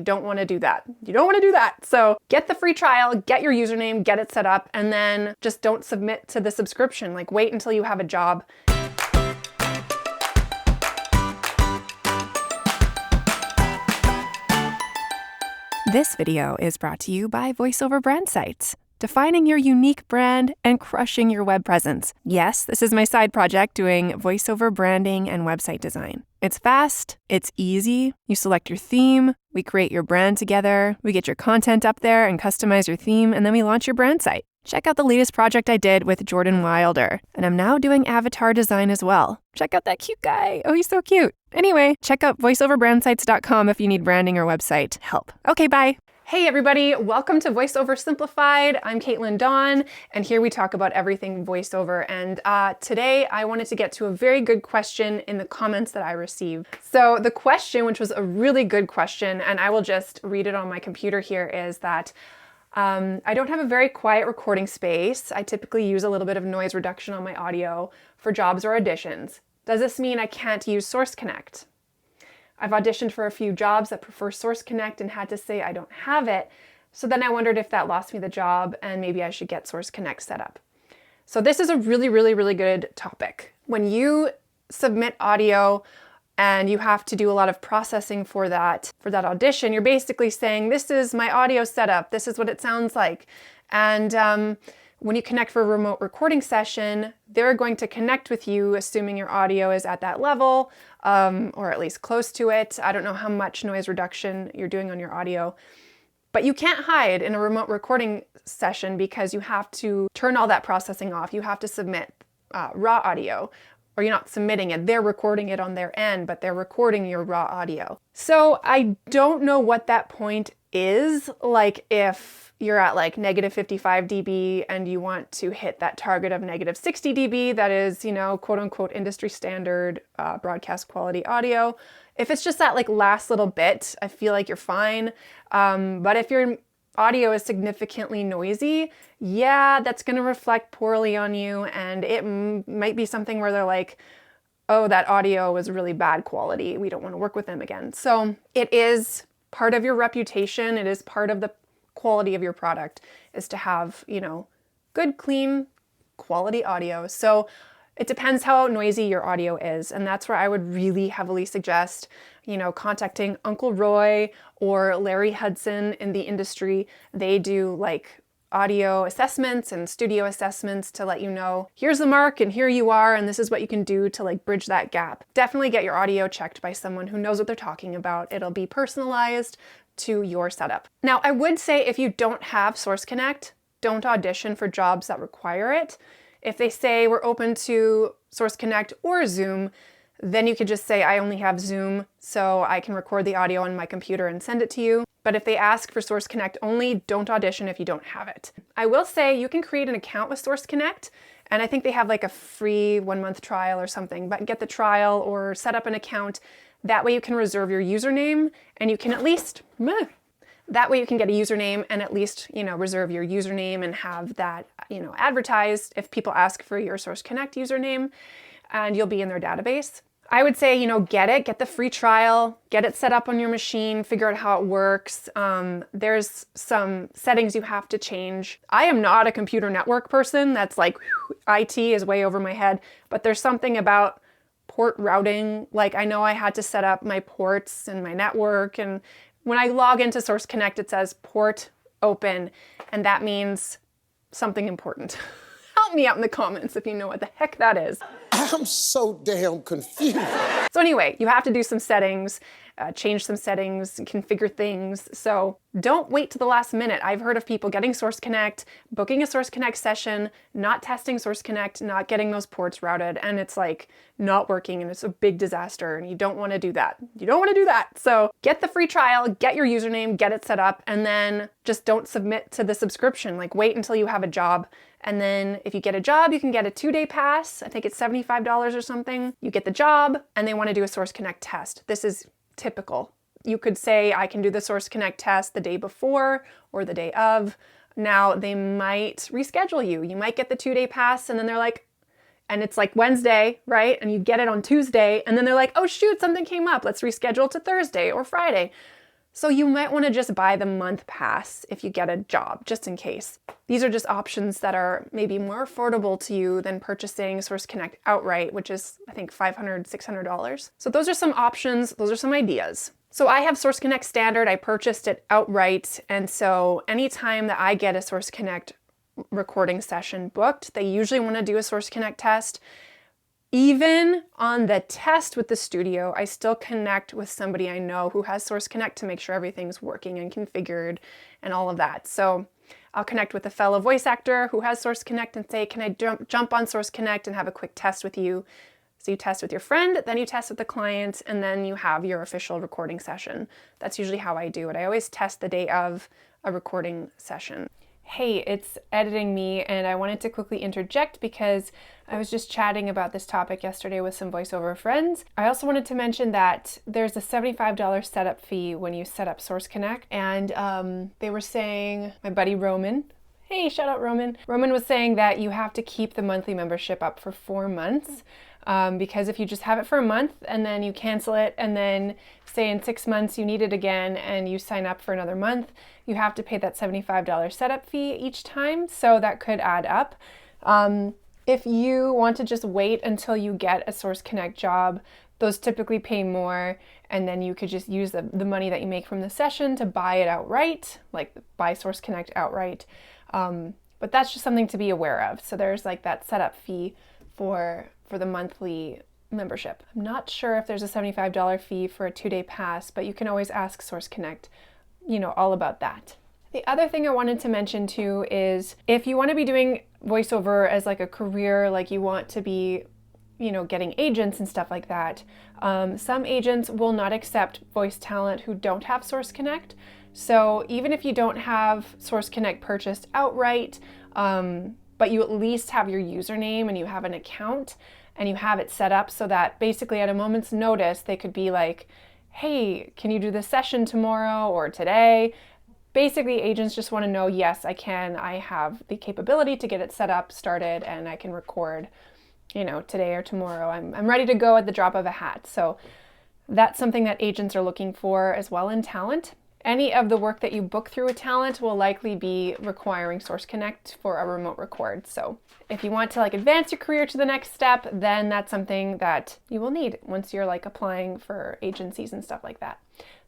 You don't want to do that. You don't want to do that. So get the free trial, get your username, get it set up, and then just don't submit to the subscription. Like wait until you have a job. This video is brought to you by Voiceover Brand Sites. Defining your unique brand and crushing your web presence. Yes, this is my side project doing voiceover branding and website design. It's fast, it's easy. You select your theme, we create your brand together, we get your content up there and customize your theme, and then we launch your brand site. Check out the latest project I did with Jordan Wilder, and I'm now doing avatar design as well. Check out that cute guy. Oh, he's so cute. Anyway, check out voiceoverbrandsites.com if you need branding or website help. Okay, bye. Hey everybody, welcome to Voiceover Simplified. I'm Caitlin Dawn, and here we talk about everything voiceover. And today I wanted to get to a very good question in the comments that I received. So the question, which was a really good question, and I will just read it on my computer here, is that I don't have a very quiet recording space. I typically use a little bit of noise reduction on my audio for jobs or auditions. Does this mean I can't use Source Connect? I've auditioned for a few jobs that prefer Source Connect and had to say I don't have it. So then I wondered if that lost me the job and maybe I should get Source Connect set up. So this is a really good topic. When you submit audio and you have to do a lot of processing for that audition, you're basically saying, this is my audio setup, this is what it sounds like. And when you connect for a remote recording session, they're going to connect with you, assuming your audio is at that level, or at least close to it. I don't know how much noise reduction you're doing on your audio, but you can't hide in a remote recording session because you have to turn all that processing off. You have to submit raw audio, or you're not submitting it. They're recording it on their end, but they're recording your raw audio. So I don't know what that point is, like if you're at like negative 55 dB and you want to hit that target of negative 60 dB, that is, quote unquote industry standard broadcast quality audio. If it's just that like last little bit, I feel like you're fine. But if your audio is significantly noisy, yeah, that's going to reflect poorly on you, and it might be something where they're like, oh, that audio was really bad quality, we don't want to work with them again. So it is part of your reputation, it is part of the quality of your product, is to have, good, clean, quality audio. So it depends how noisy your audio is. And that's where I would really heavily suggest, contacting Uncle Roy or Larry Hudson in the industry. They do like audio assessments and studio assessments to let you know, here's the mark and here you are, and this is what you can do to like bridge that gap. Definitely get your audio checked by someone who knows what they're talking about. It'll be personalized to your setup. Now, I would say if you don't have Source Connect, don't audition for jobs that require it. If they say we're open to Source Connect or Zoom, then you could just say I only have Zoom, so I can record the audio on my computer and send it to you. But if they ask for Source Connect only, don't audition if you don't have it. I will say you can create an account with Source Connect, and I think they have like a free 1-month trial or something, but get the trial or set up an account. That way you can reserve your username, and you can at least, that way you can get a username and at least, reserve your username and have that, advertised if people ask for your Source Connect username, and you'll be in their database. I would say, get the free trial, get it set up on your machine, figure out how it works. There's some settings you have to change. I am not a computer network person. That's like, IT is way over my head, but there's something about port routing. Like I know I had to set up my ports and my network, and when I log into Source Connect, it says port open, and that means something important. Help me out in the comments if you know what the heck that is. I'm so damn confused. So anyway, you have to do some settings, change some settings, configure things. So don't wait to the last minute. I've heard of people getting Source Connect, booking a Source Connect session, not testing Source Connect, not getting those ports routed, and it's like not working and it's a big disaster, and you don't want to do that. You don't want to do that. So get the free trial, get your username, get it set up, and then just don't submit to the subscription. Like wait until you have a job. And then if you get a job, you can get a 2-day pass. I think it's $75 or something. You get the job and they want to do a Source Connect test. This is typical. You could say, I can do the Source Connect test the day before or the day of. Now they might reschedule you. You might get the 2-day pass and then they're like, and it's like Wednesday, right? And you get it on Tuesday and then they're like, oh shoot, something came up. Let's reschedule to Thursday or Friday. So you might want to just buy the month pass if you get a job, just in case. These are just options that are maybe more affordable to you than purchasing Source Connect outright, which is, I think, $500, $600. So those are some options, those are some ideas. So I have Source Connect Standard, I purchased it outright, and so anytime that I get a Source Connect recording session booked, they usually want to do a Source Connect test. Even on the test with the studio, I still connect with somebody I know who has Source Connect to make sure everything's working and configured and all of that. So I'll connect with a fellow voice actor who has Source Connect and say, can I jump on Source Connect and have a quick test with you? So you test with your friend, then you test with the client, and then you have your official recording session. That's usually how I do it. I always test the day of a recording session. Hey, it's Editing Me, and I wanted to quickly interject because I was just chatting about this topic yesterday with some voiceover friends. I also wanted to mention that there's a $75 setup fee when you set up Source Connect, and they were saying, my buddy Roman, hey, shout out Roman. Roman was saying that you have to keep the monthly membership up for 4 months. Because if you just have it for a month and then you cancel it and then say in 6 months you need it again and you sign up for another month, you have to pay that $75 setup fee each time, so that could add up. If you want to just wait until you get a Source Connect job, those typically pay more, and then you could just use the money that you make from the session to buy it outright, like buy Source Connect outright. But that's just something to be aware of. So there's like that setup fee for the monthly membership. I'm not sure if there's a $75 fee for a 2-day pass, but you can always ask Source Connect, all about that. The other thing I wanted to mention too is if you want to be doing voiceover as like a career, like you want to be, getting agents and stuff like that, some agents will not accept voice talent who don't have Source Connect. So even if you don't have Source Connect purchased outright, but you at least have your username and you have an account and you have it set up so that basically at a moment's notice, they could be like, hey, can you do this session tomorrow or today? Basically, agents just want to know, yes, I can. I have the capability to get it set up, started, and I can record, today or tomorrow. I'm ready to go at the drop of a hat. So that's something that agents are looking for as well in talent. Any of the work that you book through a talent will likely be requiring Source Connect for a remote record. So if you want to advance your career to the next step, then that's something that you will need once you're applying for agencies and stuff like that.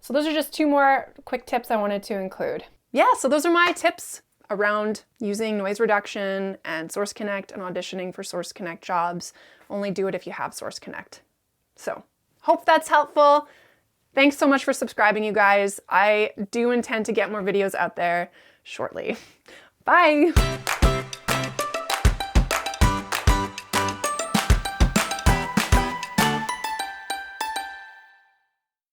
So those are just 2 more quick tips I wanted to include. Yeah, so those are my tips around using noise reduction and Source Connect and auditioning for Source Connect jobs. Only do it if you have Source Connect. So hope that's helpful. Thanks so much for subscribing, you guys. I do intend to get more videos out there shortly. Bye.